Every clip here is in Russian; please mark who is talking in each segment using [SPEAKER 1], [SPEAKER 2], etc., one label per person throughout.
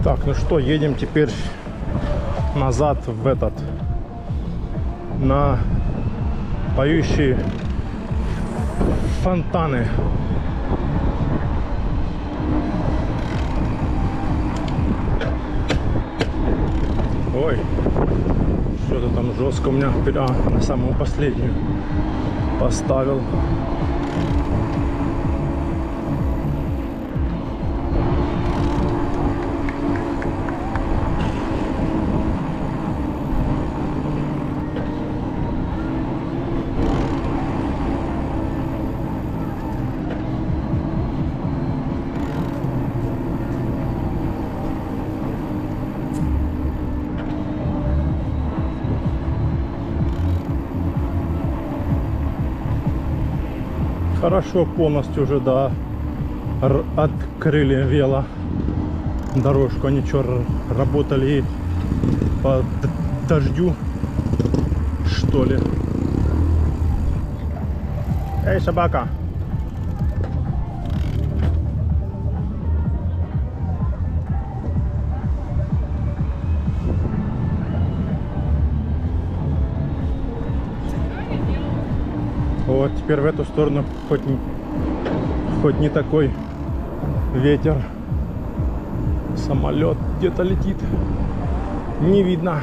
[SPEAKER 1] Так, ну что, едем теперь назад в этот, на поющие фонтаны. Ой, что-то там жестко у меня на самую последнюю поставил. Хорошо, полностью уже, да, открыли велодорожку. Они что, работали по дождю, что ли? Эй, собака! Вот, теперь в эту сторону хоть не такой ветер. Самолет где-то летит. Не видно.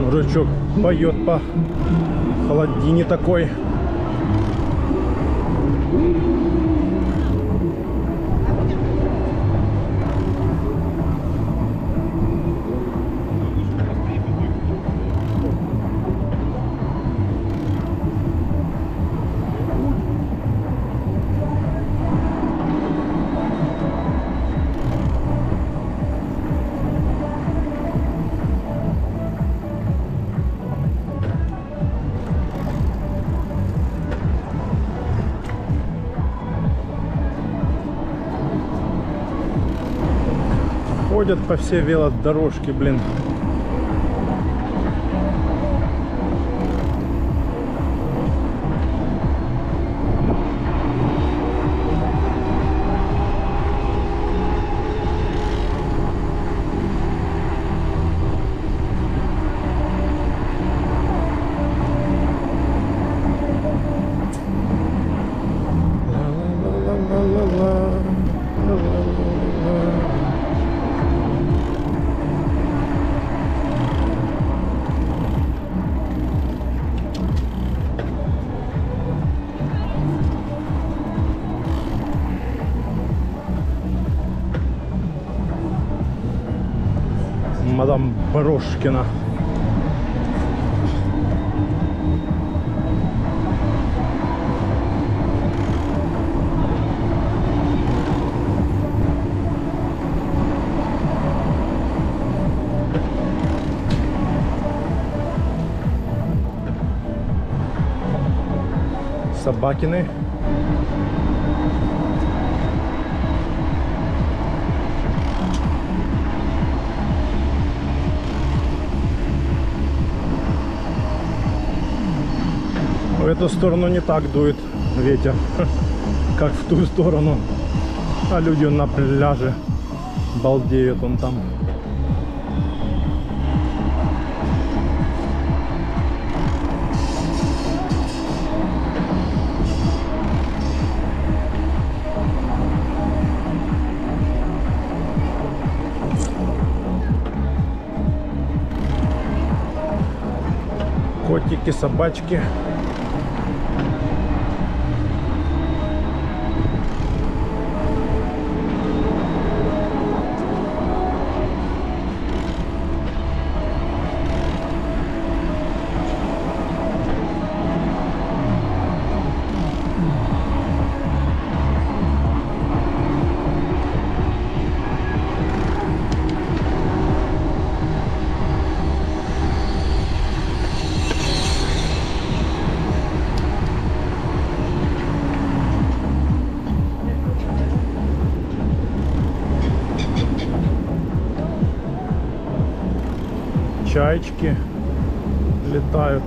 [SPEAKER 1] Мужичок поет по холодине такой. Ходят по всей велодорожке, блин. Мадам Брошкина. Собакины. эту сторону не так дует ветер, как в ту сторону. А люди на пляже балдеют он там. Котики, собачки. Чаечки летают.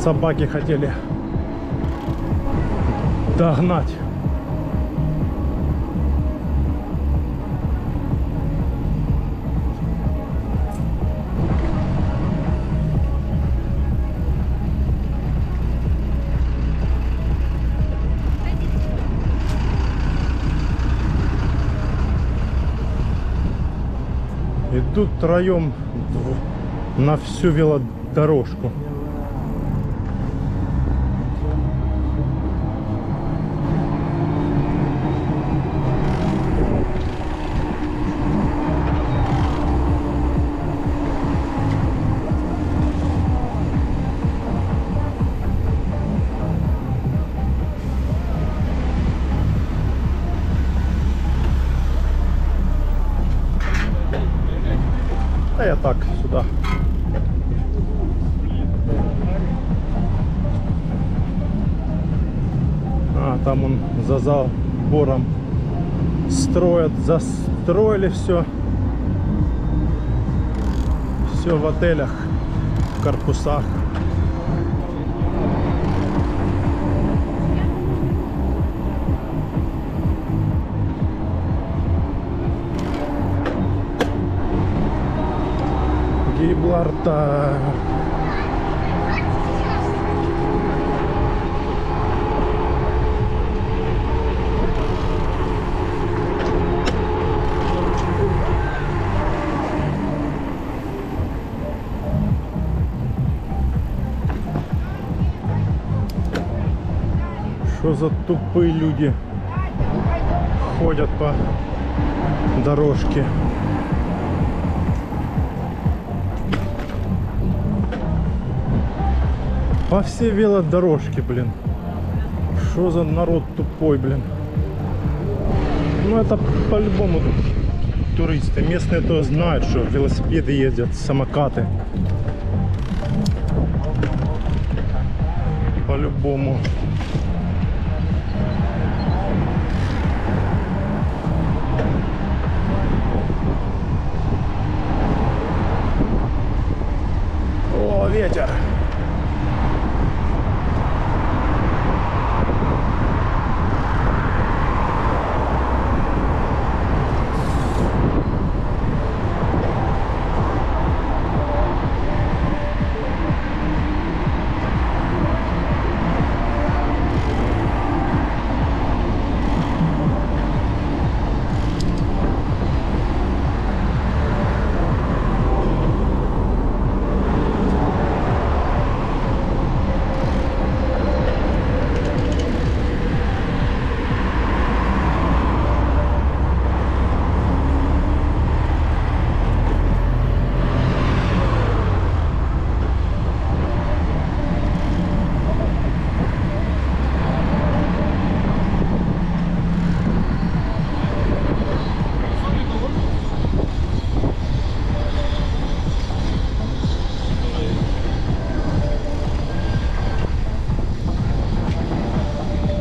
[SPEAKER 1] Собаки хотели догнать. Идут втроем на всю велодорожку. А я так сюда. А там он за забором строят, застроили все. Все в отелях, в корпусах. Гибралтар. Что за тупые люди ходят по дорожке? По всей велодорожке, блин. Что за народ тупой, блин. Ну это по-любому туристы. Местные то знают, что велосипеды ездят, самокаты. По-любому. О, ветер.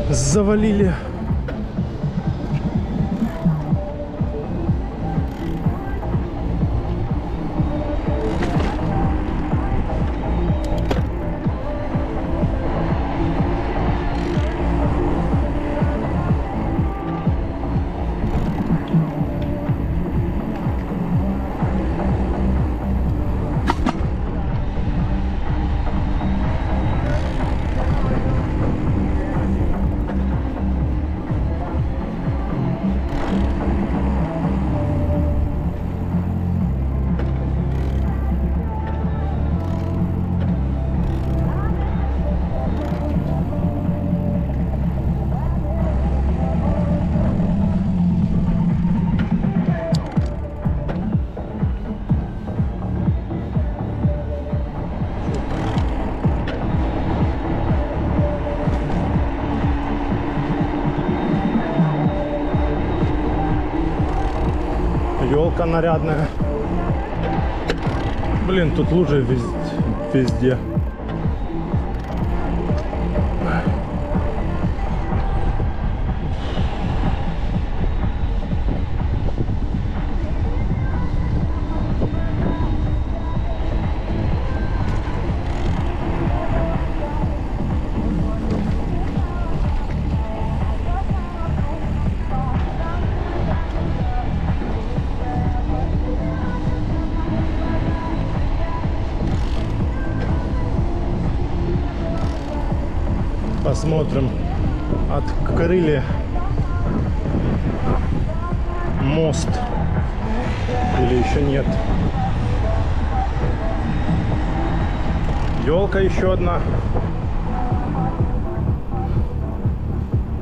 [SPEAKER 1] завалили. Елка нарядная. Блин, тут лужи везде. Посмотрим, открыли мост или еще нет. Елка еще одна.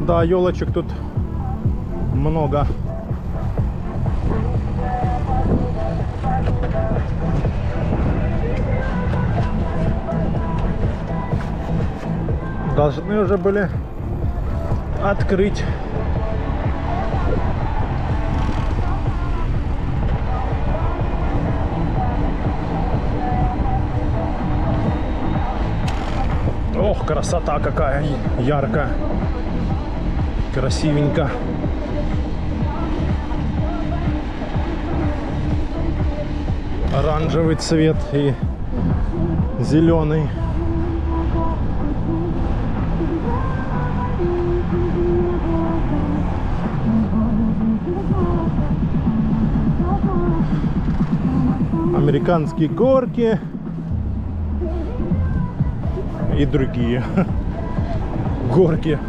[SPEAKER 1] Да, елочек тут много. Должны уже были открыть. Ох, красота какая яркая, красивенько. Оранжевый цвет и зеленый. Американские горки и другие горки.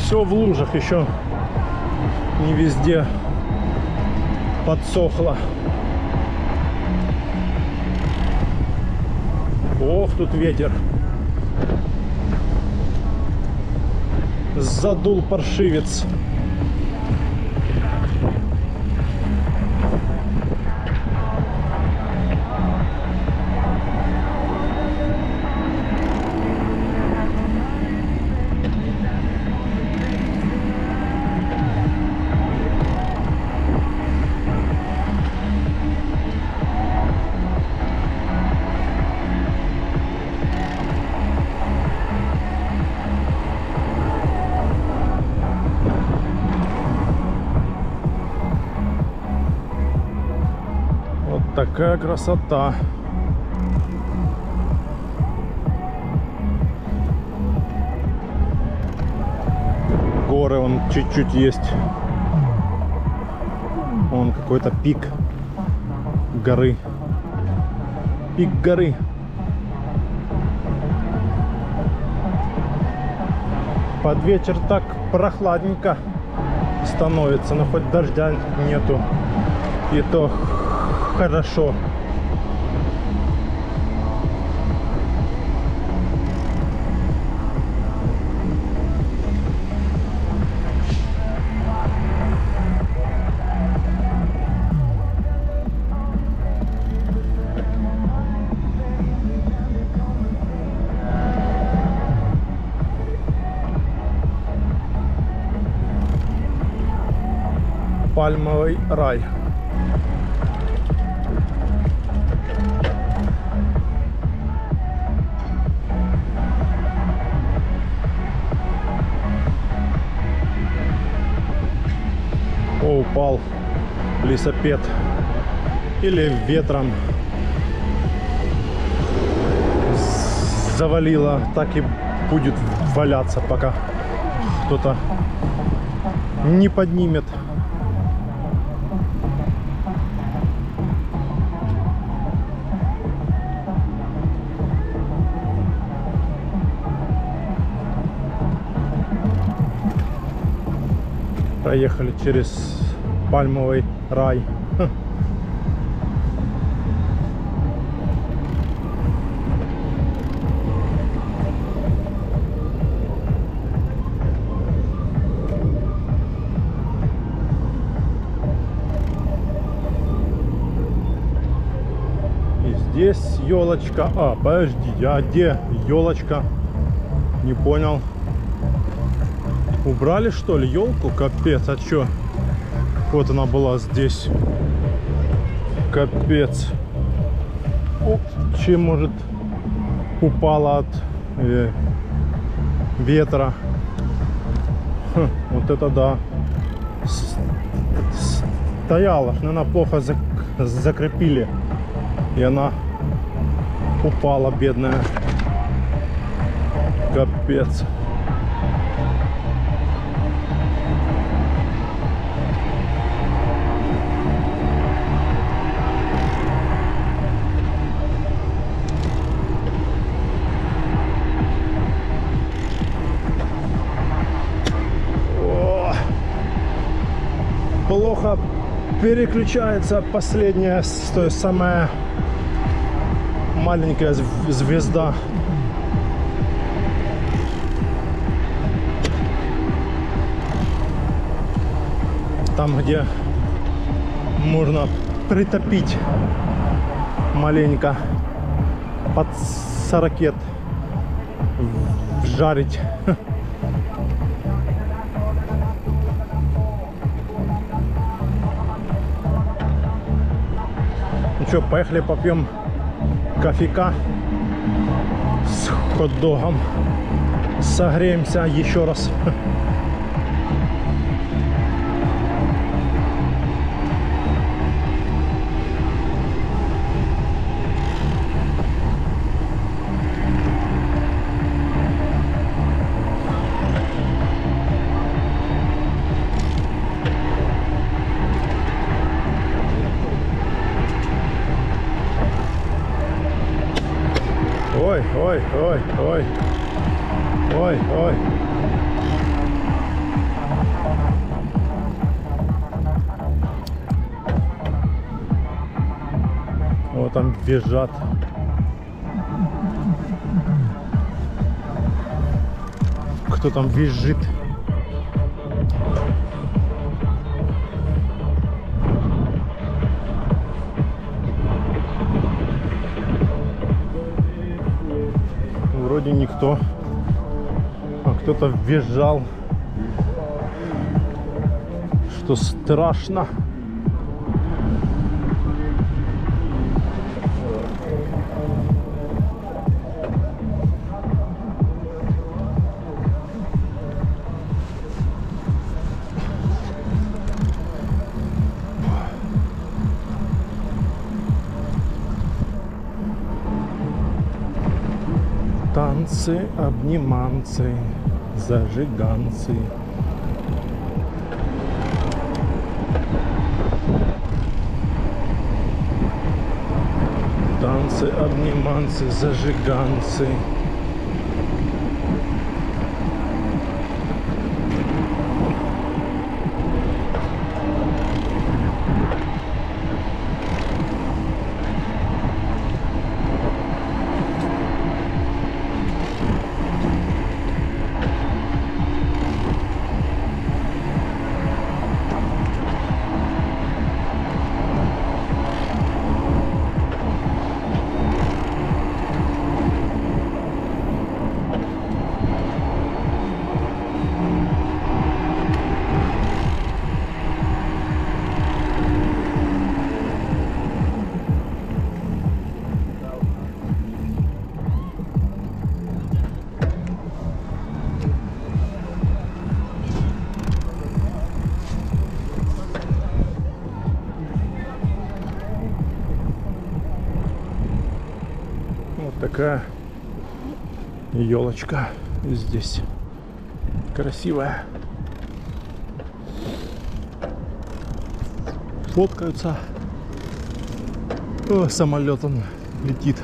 [SPEAKER 1] Все в лужах, еще не везде подсохло. Ох, тут ветер. Задул паршивец. Такая красота. Горы, он чуть-чуть есть. Вон какой-то пик горы. пик горы. Под вечер так прохладненько становится, но хоть дождя нету, и то хорошо. Пальмовый рай. О, упал лесопед или ветром завалило, так и будет валяться, пока кто-то не поднимет. Проехали через пальмовый рай. И здесь елочка. А, подожди, а где елочка? Не понял. Убрали, что ли, елку? Капец, а чё? Вот она была здесь. Капец. Чем, может, упала от ветра? Вот это да. Стояла, наверное, плохо закрепили. И она упала, бедная. Капец. Плохо переключается последняя, то есть самая маленькая звезда. Там, где можно притопить маленько под 40, жарить. Ну что, поехали попьем кофейка с хот-догом, согреемся еще раз. Ой, ой, ой, ой, ой, ой. Вот там бежат. Кто там визжит? Вроде никто, а кто-то визжал, что страшно. Танцы, обниманцы, зажиганцы. танцы, обниманцы, зажиганцы. Такая елочка здесь красивая. Фоткаются. О, самолет он летит.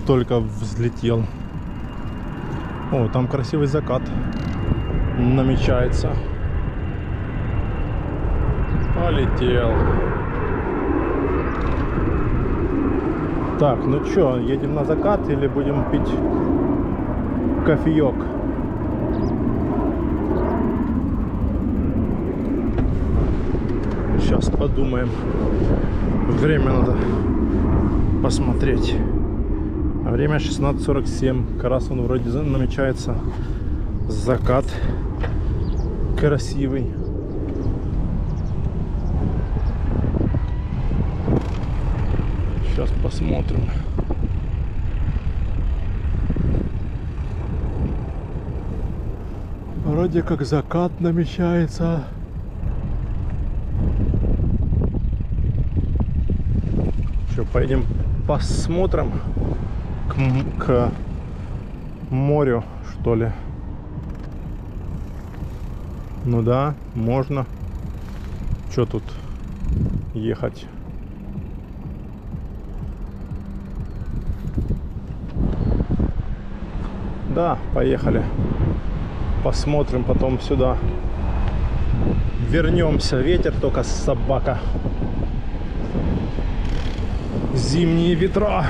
[SPEAKER 1] Только взлетел. О, там красивый закат намечается. Полетел. Так, ну чё, едем на закат или будем пить кофеек? Сейчас подумаем. Время надо посмотреть. Время 16:47. Как раз он вроде намечается. Закат красивый. Сейчас посмотрим. Вроде как закат намечается. Что, поедем посмотрим к морю, что ли? Ну да, можно. Что тут ехать? Да, поехали. Посмотрим потом сюда. Вернемся. Ветер только собака. Зимние ветра.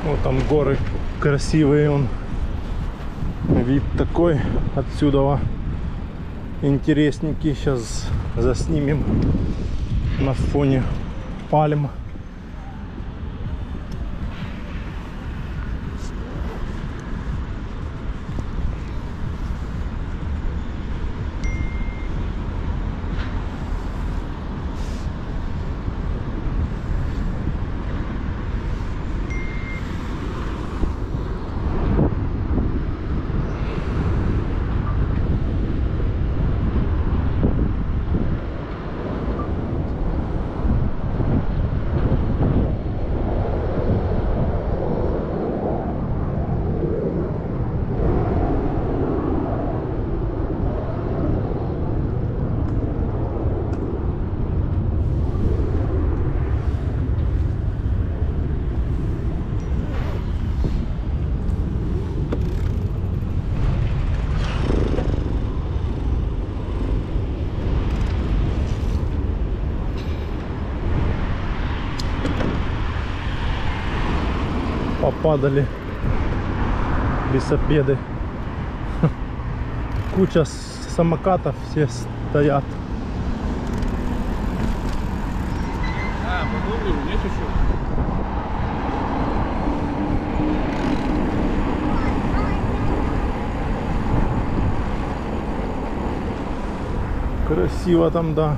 [SPEAKER 1] Вот там горы красивые, он вид такой отсюда интересненький. Сейчас заснимем на фоне пальм. попадали лесопеды. Куча самокатов, все стоят.
[SPEAKER 2] Нет еще?
[SPEAKER 1] Красиво там, да.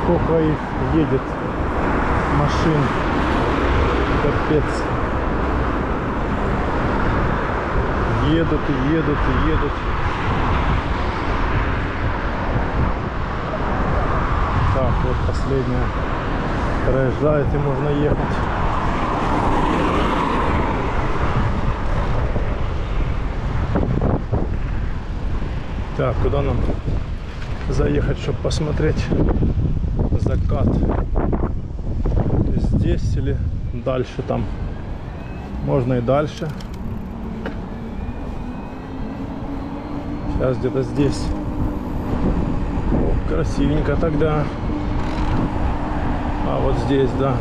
[SPEAKER 1] Сколько их едет машин, капец. Едут и едут и едут. Так, вот последняя проезжает и можно ехать. Так, куда нам заехать, чтобы посмотреть закат? Здесь или дальше там? Можно и дальше. Сейчас где-то здесь. О, красивенько тогда. А вот здесь, да,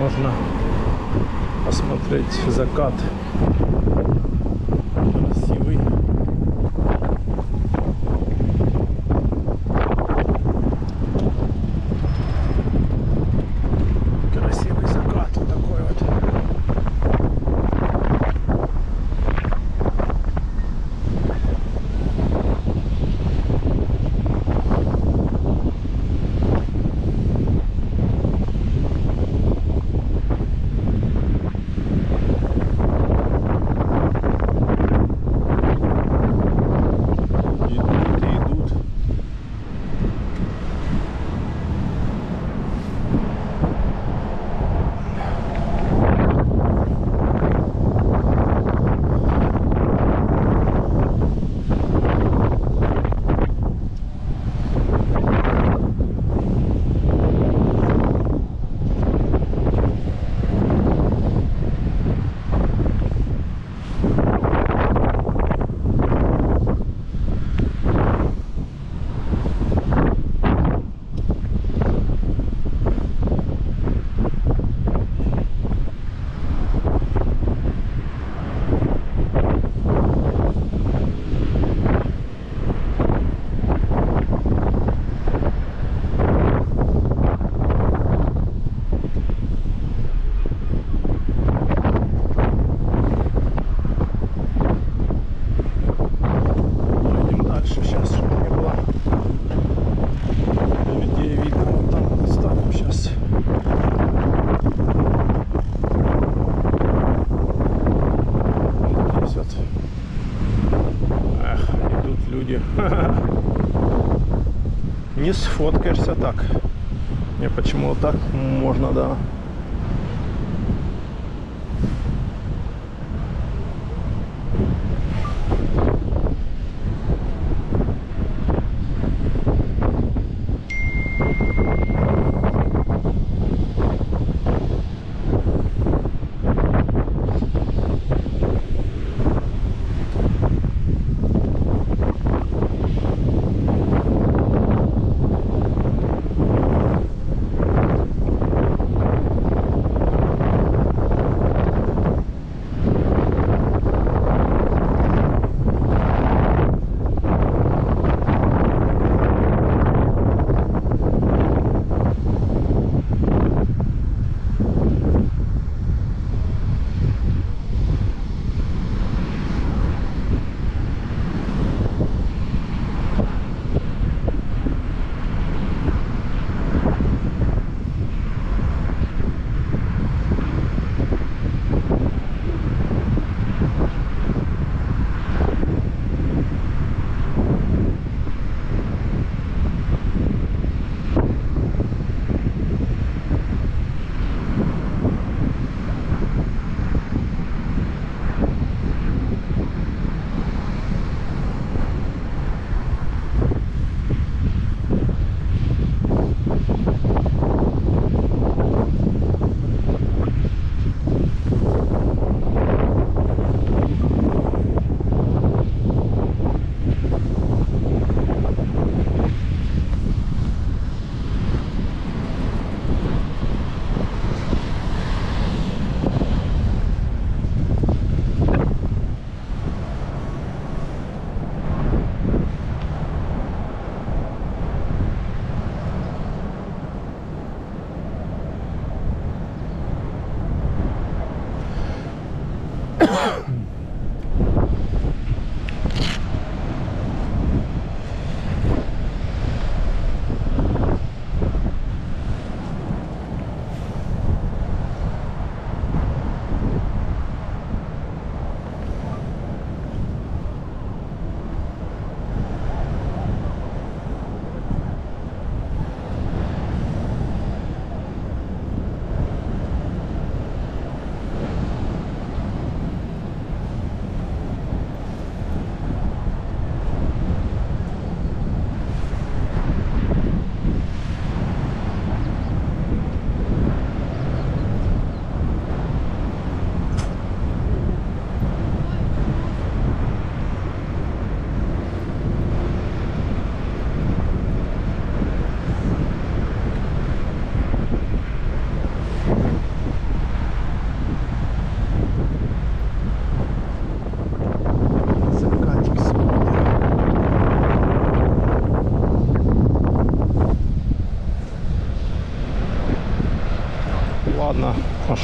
[SPEAKER 1] можно посмотреть закат. Красивый. Не сфоткаешься так. Не, почему так можно, да.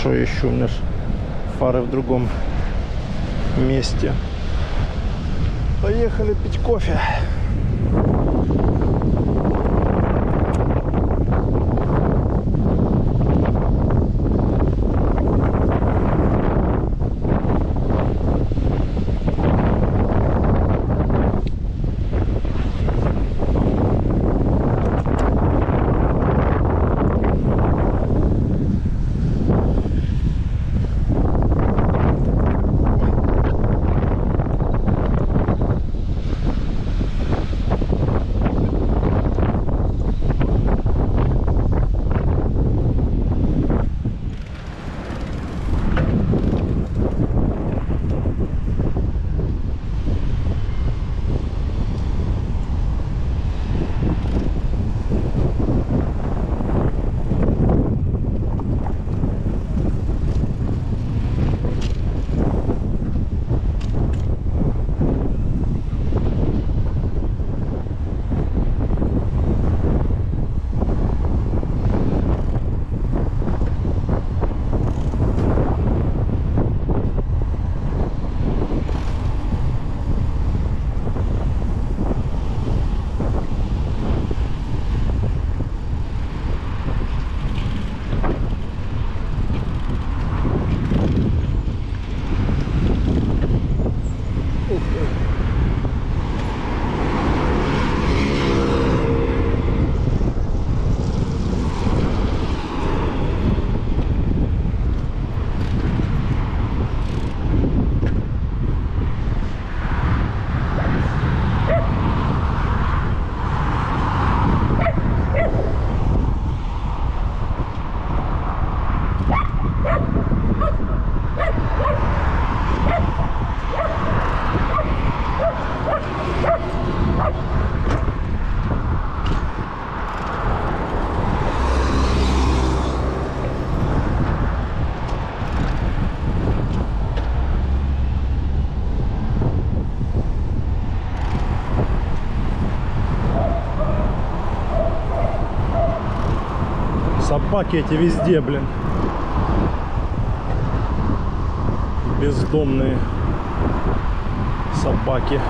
[SPEAKER 1] что я ищу? У меня ж фары в другом месте. Поехали пить кофе. Собаки эти везде, блин. Бездомные собаки.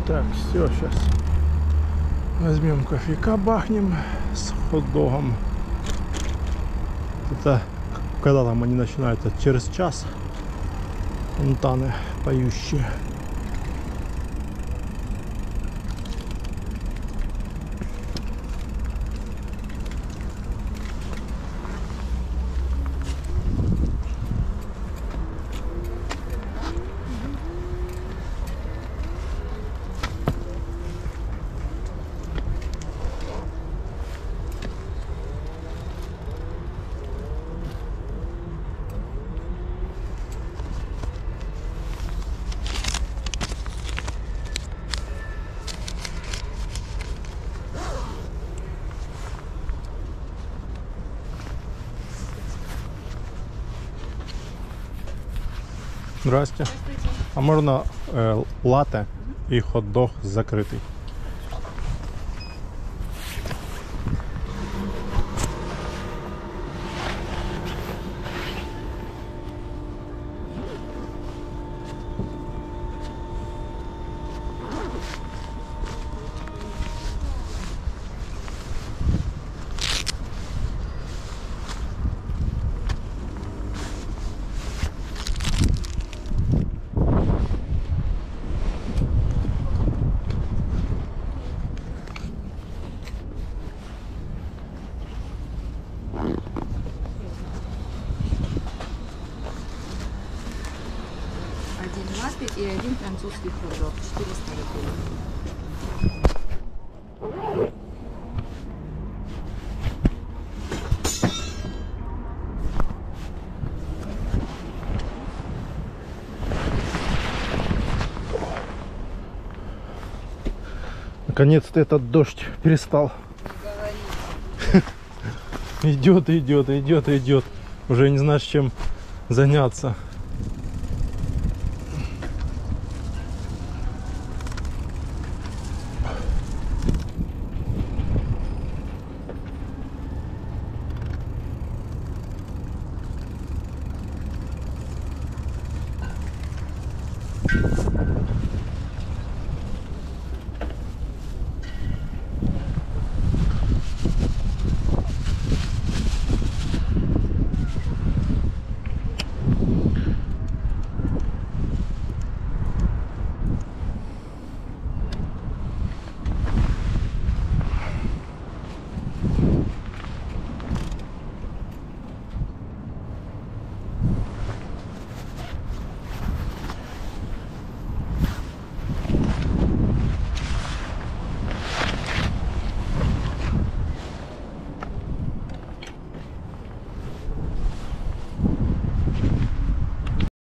[SPEAKER 1] Так, все, сейчас возьмем кофейка, бахнем с хот-догом. Это когда там они начинают? Через час. Фонтаны поющие. Здрасте. А можно латте и хот-дог закрытый?
[SPEAKER 2] Один латте и один французский хот-дог. 400 рублей.
[SPEAKER 1] Наконец-то этот дождь перестал. Идет, идет, идет, идет. Уже не знаешь, чем заняться.